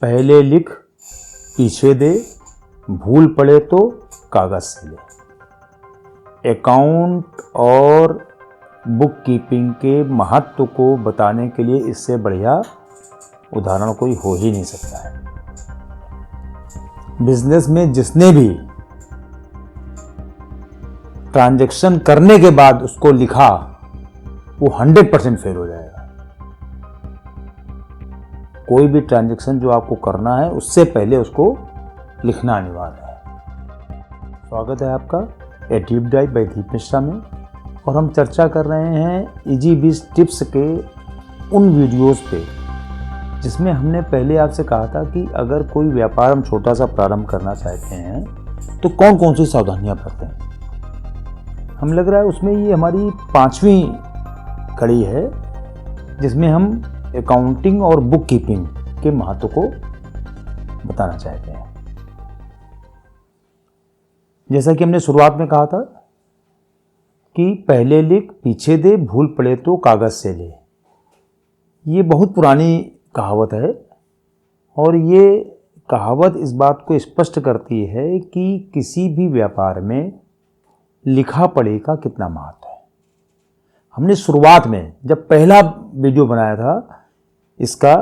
पहले लिख पीछे दे, भूल पड़े तो कागज से ले। अकाउंट और बुक कीपिंग के महत्व को बताने के लिए इससे बढ़िया उदाहरण कोई हो ही नहीं सकता है। बिजनेस में जिसने भी ट्रांजैक्शन करने के बाद उसको लिखा, वो 100% फेल हो जाएगा। कोई भी ट्रांजैक्शन जो आपको करना है उससे पहले उसको लिखना अनिवार्य है। स्वागत है आपका ए डीप डाइव बाय दीप मिश्रा में, और हम चर्चा कर रहे हैं इजी बिज टिप्स के उन वीडियोस पे जिसमें हमने पहले आपसे कहा था कि अगर कोई व्यापार हम छोटा सा प्रारंभ करना चाहते हैं तो कौन कौन सी सावधानियां बरतें। हम लग रहा है उसमें ये हमारी 5वीं कड़ी है जिसमें हम अकाउंटिंग और बुक कीपिंग के महत्व को बताना चाहते हैं। जैसा कि हमने शुरुआत में कहा था कि पहले लिख पीछे दे, भूल पड़े तो कागज से ले। ये बहुत पुरानी कहावत है और ये कहावत इस बात को स्पष्ट करती है कि किसी भी व्यापार में लिखा पढ़ी का कितना महत्व है। हमने शुरुआत में जब पहला वीडियो बनाया था इसका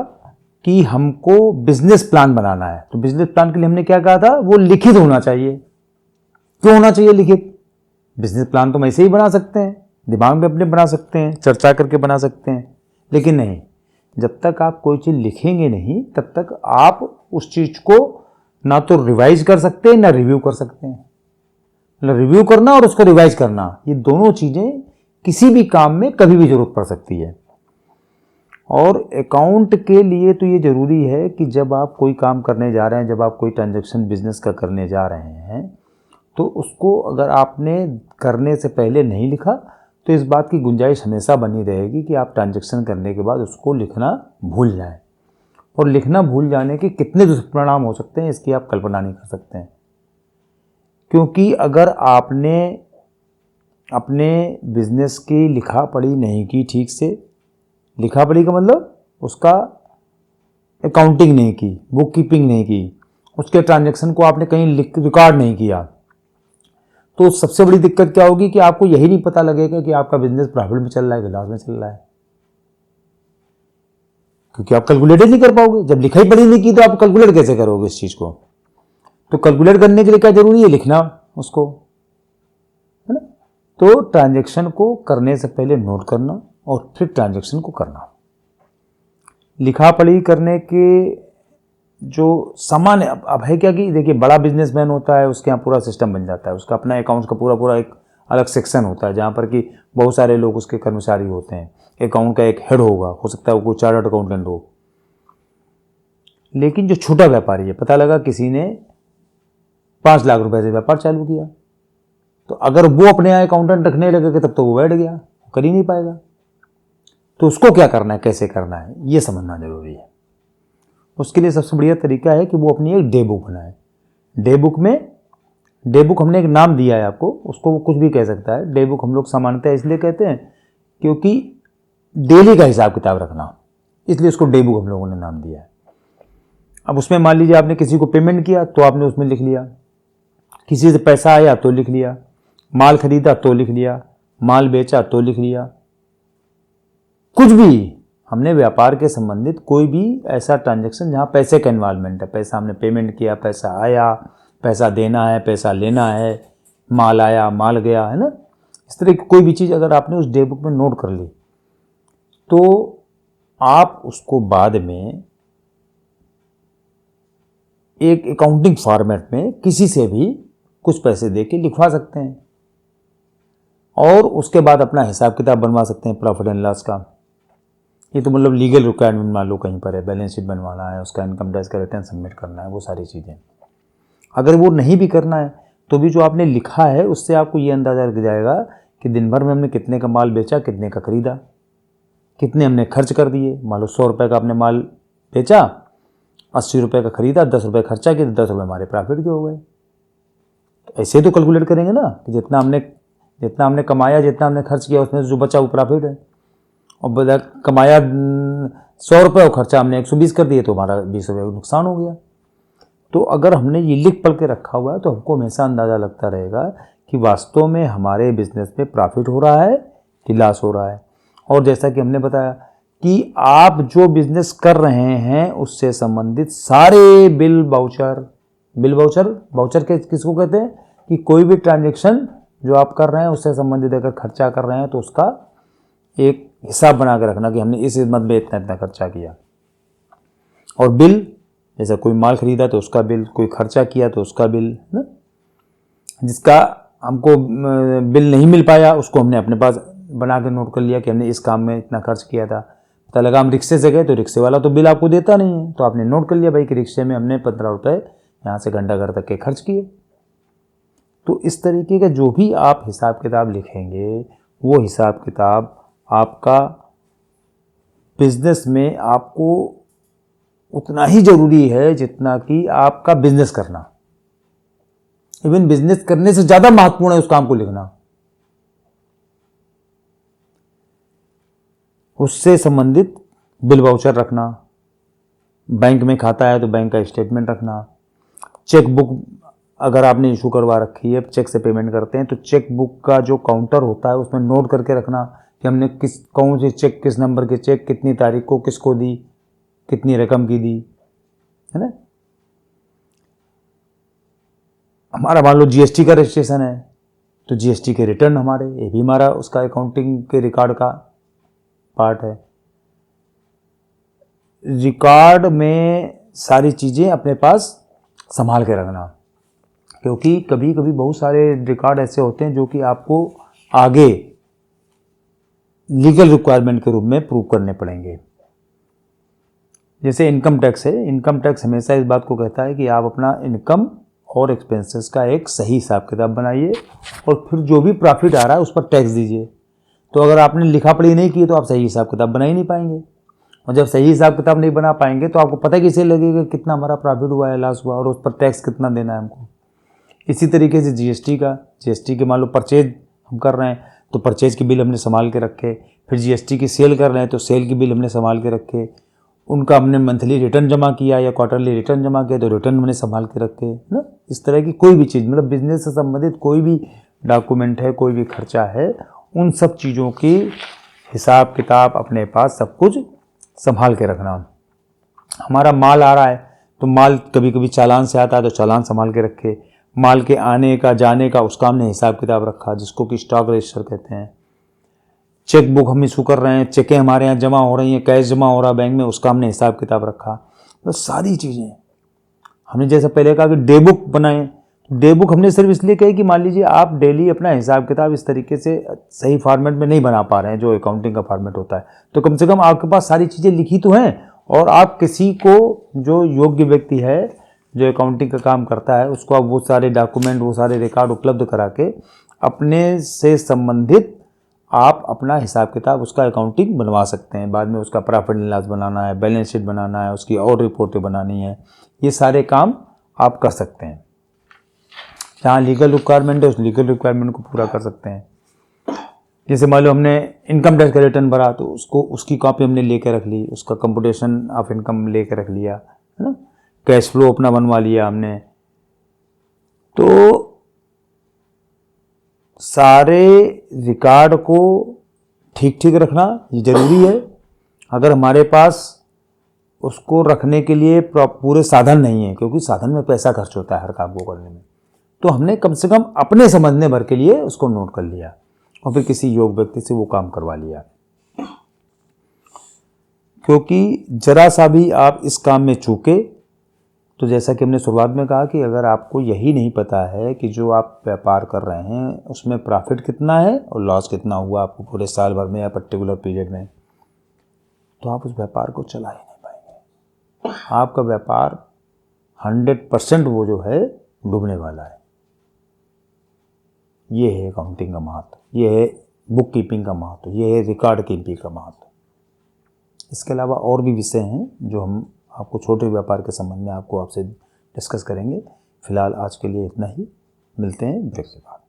कि हमको बिजनेस प्लान बनाना है, तो बिजनेस प्लान के लिए हमने क्या कहा था, वो लिखित होना चाहिए। क्यों होना चाहिए लिखित? बिजनेस प्लान तो हम ऐसे ही बना सकते हैं, दिमाग में अपने बना सकते हैं, चर्चा करके बना सकते हैं, लेकिन नहीं, जब तक आप कोई चीज़ लिखेंगे नहीं तब तक आप उस चीज़ को ना तो रिवाइज कर सकते हैं ना रिव्यू कर सकते हैं। रिव्यू करना और उसको रिवाइज करना, ये दोनों चीज़ें किसी भी काम में कभी भी जरूरत पड़ सकती है। और अकाउंट के लिए तो ये ज़रूरी है कि जब आप कोई काम करने जा रहे हैं, जब आप कोई ट्रांजैक्शन बिजनेस का करने जा रहे हैं, तो उसको अगर आपने करने से पहले नहीं लिखा तो इस बात की गुंजाइश हमेशा बनी रहेगी कि आप ट्रांजैक्शन करने के बाद उसको लिखना भूल जाएं। और लिखना भूल जाने के कितने दुष्परिणाम हो सकते हैं इसकी आप कल्पना नहीं कर सकते हैं। क्योंकि अगर आपने अपने बिजनेस की लिखा पढ़ी नहीं की ठीक से, लिखा पढ़ी का मतलब उसका अकाउंटिंग नहीं की, बुक कीपिंग नहीं की, उसके ट्रांजैक्शन को आपने कहीं रिकॉर्ड नहीं किया, तो सबसे बड़ी दिक्कत क्या होगी कि आपको यही नहीं पता लगेगा कि आपका बिजनेस प्रॉफिट में चल रहा है कि लॉस में चल रहा है, क्योंकि आप कैलकुलेट नहीं कर पाओगे। जब लिखाई पढ़ी नहीं की तो आप कैलकुलेट कैसे करोगे इस चीज़ को? तो कैलकुलेट करने के लिए क्या जरूरी है? लिखना उसको, है ना। तो ट्रांजैक्शन को करने से पहले नोट करना और फिर ट्रांजैक्शन को करना। लिखा पढ़ी करने के जो सामान्य, अब है क्या कि देखिए, बड़ा बिजनेसमैन होता है, उसके यहाँ पूरा सिस्टम बन जाता है, उसका अपना अकाउंट्स का पूरा एक अलग सेक्शन होता है जहाँ पर कि बहुत सारे लोग उसके कर्मचारी होते हैं। अकाउंट का एक हेड होगा, हो सकता है वो कोई चार्टर्ड अकाउंटेंट हो। लेकिन जो छोटा व्यापारी है, पता लगा किसी ने 5 लाख रुपए से व्यापार चालू किया, तो अगर वो अपने यहाँ अकाउंटेंट रखने लगेगा तब तो वो बैठ गया, कर ही नहीं पाएगा। तो उसको क्या करना है, कैसे करना है, ये समझना जरूरी है। उसके लिए सबसे बढ़िया तरीका है कि वो अपनी एक डे बुक बनाए। डे बुक हमने एक नाम दिया है आपको, उसको वो कुछ भी कह सकता है। डे बुक हम लोग सामान्यतः इसलिए कहते हैं क्योंकि डेली का हिसाब किताब रखना, इसलिए उसको डे बुक हम लोगों ने नाम दिया है। अब उसमें मान लीजिए आपने किसी को पेमेंट किया तो आपने उसमें लिख लिया, किसी से पैसा आया तो लिख लिया, माल खरीदा तो लिख लिया, माल बेचा तो लिख लिया। कुछ भी हमने व्यापार के संबंधित कोई भी ऐसा ट्रांजैक्शन जहाँ पैसे का इन्वॉल्वमेंट है, पैसा हमने पेमेंट किया, पैसा आया, पैसा देना है, पैसा लेना है, माल आया, माल गया, है ना, इस तरह की कोई भी चीज़ अगर आपने उस डे बुक में नोट कर ली तो आप उसको बाद में एक अकाउंटिंग फॉर्मेट में किसी से भी कुछ पैसे दे के लिखवा सकते हैं और उसके बाद अपना हिसाब किताब बनवा सकते हैं प्रॉफिट एंड लॉस का। ये तो मतलब लीगल रिक्वायरमेंट मान लो कहीं पर है, बैलेंस शीट बनवाना है, उसका इनकम टैक्स का रिटर्न सबमिट करना है, वो सारी चीज़ें। अगर वो नहीं भी करना है तो भी जो आपने लिखा है उससे आपको ये अंदाज़ा लग जाएगा कि दिन भर में हमने कितने का माल बेचा, कितने का खरीदा, कितने हमने खर्च कर दिए। मान लो 100 रुपये का आपने माल बेचा, 80 रुपये का खरीदा, 10 रुपये खर्चा किया, 10 रुपये हमारे प्रॉफिट के हो गए। तो ऐसे तो कैलकुलेट करेंगे ना कि जितना हमने कमाया, जितना हमने खर्च किया, उसमें जो बचा वो प्रॉफिट है। और कमाया 100 रुपये और खर्चा हमने 120 कर दिए तो हमारा 20 रुपये नुकसान हो गया। तो अगर हमने ये लिख पढ़ के रखा हुआ है तो हमको हमेशा अंदाज़ा लगता रहेगा कि वास्तव में हमारे बिजनेस में प्रॉफिट हो रहा है कि लॉस हो रहा है। और जैसा कि हमने बताया कि आप जो बिजनेस कर रहे हैं उससे संबंधित सारे बिल वाउचर किसको कहते हैं कि कोई भी ट्रांजैक्शन जो आप कर रहे हैं उससे संबंधित अगर खर्चा कर रहे हैं तो उसका एक हिसाब बना के रखना कि हमने इस मद में इतना इतना खर्चा किया। और बिल, जैसे कोई माल खरीदा तो उसका बिल, कोई खर्चा किया तो उसका बिल ना, जिसका हमको बिल नहीं मिल पाया उसको हमने अपने पास बना के नोट कर लिया कि हमने इस काम में इतना खर्च किया था। पता लगा हम रिक्शे से गए तो रिक्शे वाला तो बिल आपको देता नहीं है, तो आपने नोट कर लिया भाई कि रिक्शे में हमने 15 रुपये यहाँ से घंटाघर तक के खर्च किए। तो इस तरीके का जो भी आप हिसाब किताब लिखेंगे वो हिसाब किताब आपका बिजनेस में आपको उतना ही ज़रूरी है जितना कि आपका बिजनेस करना। इवन बिजनेस करने से ज़्यादा महत्वपूर्ण है उस काम को लिखना। उससे संबंधित बिल वाउचर रखना, बैंक में खाता है तो बैंक का स्टेटमेंट रखना, चेक बुक अगर आपने इशू करवा रखी है, चेक से पेमेंट करते हैं तो चेक बुक का जो काउंटर होता है उसमें नोट करके रखना कि हमने कौन सी चेक, किस नंबर के चेक, कितनी तारीख को किसको दी, कितनी रकम की दी, है ना। हमारा मान लो जीएसटी का रजिस्ट्रेशन है तो जीएसटी के रिटर्न हमारे, ये भी हमारा उसका अकाउंटिंग के रिकॉर्ड का पार्ट है। रिकॉर्ड में सारी चीज़ें अपने पास संभाल के रखना, क्योंकि कभी कभी बहुत सारे रिकॉर्ड ऐसे होते हैं जो कि आपको आगे लीगल रिक्वायरमेंट के रूप में प्रूव करने पड़ेंगे। जैसे इनकम टैक्स है, इनकम टैक्स हमेशा इस बात को कहता है कि आप अपना इनकम और एक्सपेंसेस का एक सही हिसाब किताब बनाइए और फिर जो भी प्रॉफिट आ रहा है उस पर टैक्स दीजिए। तो अगर आपने लिखा पढ़ी नहीं की तो आप सही हिसाब किताब बना ही नहीं पाएंगे, और जब सही हिसाब किताब नहीं बना पाएंगे तो आपको पता कैसे लगेगा कितना हमारा प्रॉफिट हुआ है, लॉस हुआ, और उस पर टैक्स कितना देना है हमको। इसी तरीके से जीएसटी के मान लो परचेज हम कर रहे हैं तो परचेज की बिल हमने संभाल के रखे, फिर जीएसटी की सेल कर रहे हैं तो सेल की बिल हमने संभाल के रखे, उनका हमने मंथली रिटर्न जमा किया या क्वार्टरली रिटर्न जमा किया तो रिटर्न हमने संभाल के रखे ना। इस तरह की कोई भी चीज़, मतलब बिजनेस से संबंधित कोई भी डॉक्यूमेंट है, कोई भी खर्चा है, उन सब चीज़ों की हिसाब किताब अपने पास सब कुछ संभाल के रखना। हमारा माल आ रहा है तो माल कभी कभी चालान से आता है तो चालान संभाल के रखे, माल के आने का जाने का उसका हमने हिसाब किताब रखा जिसको कि स्टॉक रजिस्टर कहते हैं। चेक बुक हम इशू कर रहे हैं, चेकें हमारे यहाँ जमा हो रही हैं, कैश जमा हो रहा है बैंक में, उसका हमने हिसाब किताब रखा। तो सारी चीज़ें हमने जैसे पहले कहा कि डे बुक बनाएं, डे बुक हमने सिर्फ इसलिए कही कि मान लीजिए आप डेली अपना हिसाब किताब इस तरीके से सही फॉर्मेट में नहीं बना पा रहे हैं जो अकाउंटिंग का फॉर्मेट होता है, तो कम से कम आपके पास सारी चीज़ें लिखी तो हैं, और आप किसी को जो योग्य व्यक्ति है जो अकाउंटिंग का काम करता है उसको आप वो सारे डॉक्यूमेंट, वो सारे रिकॉर्ड उपलब्ध करा के अपने से संबंधित आप अपना हिसाब किताब उसका अकाउंटिंग बनवा सकते हैं। बाद में उसका प्रॉफिट एंड लॉस बनाना है, बैलेंस शीट बनाना है, उसकी और रिपोर्टें बनानी है, ये सारे काम आप कर सकते हैं। जहाँ लीगल रिक्वायरमेंट है उस लीगल रिक्वायरमेंट को पूरा कर सकते हैं। जैसे मान लो हमने इनकम टैक्स का रिटर्न भरा तो उसकी कॉपी हमने लेके रख ली, उसका कंप्यूटेशन ऑफ इनकम लेके रख लिया, है ना। कैश फ्लो अपना बनवा लिया हमने। तो सारे रिकॉर्ड को ठीक ठीक रखना ये ज़रूरी है। अगर हमारे पास उसको रखने के लिए पूरे साधन नहीं है, क्योंकि साधन में पैसा खर्च होता है हर काम को करने में, तो हमने कम से कम अपने समझने भर के लिए उसको नोट कर लिया और फिर किसी योग्य व्यक्ति से वो काम करवा लिया। क्योंकि जरा सा भी आप इस काम में चूके तो जैसा कि हमने शुरुआत में कहा कि अगर आपको यही नहीं पता है कि जो आप व्यापार कर रहे हैं उसमें प्रॉफिट कितना है और लॉस कितना हुआ आपको पूरे साल भर में या पर्टिकुलर पीरियड में, तो आप उस व्यापार को चला ही नहीं पाएंगे। आपका व्यापार 100% वो जो है डूबने वाला है। ये है अकाउंटिंग का महत्व, ये है बुक कीपिंग का महत्व, ये है रिकॉर्ड कीपिंग का महत्व। इसके अलावा और भी विषय हैं जो हम आपको छोटे व्यापार के संबंध में आपसे डिस्कस करेंगे। फिलहाल आज के लिए इतना ही, मिलते हैं ब्रेक के बाद।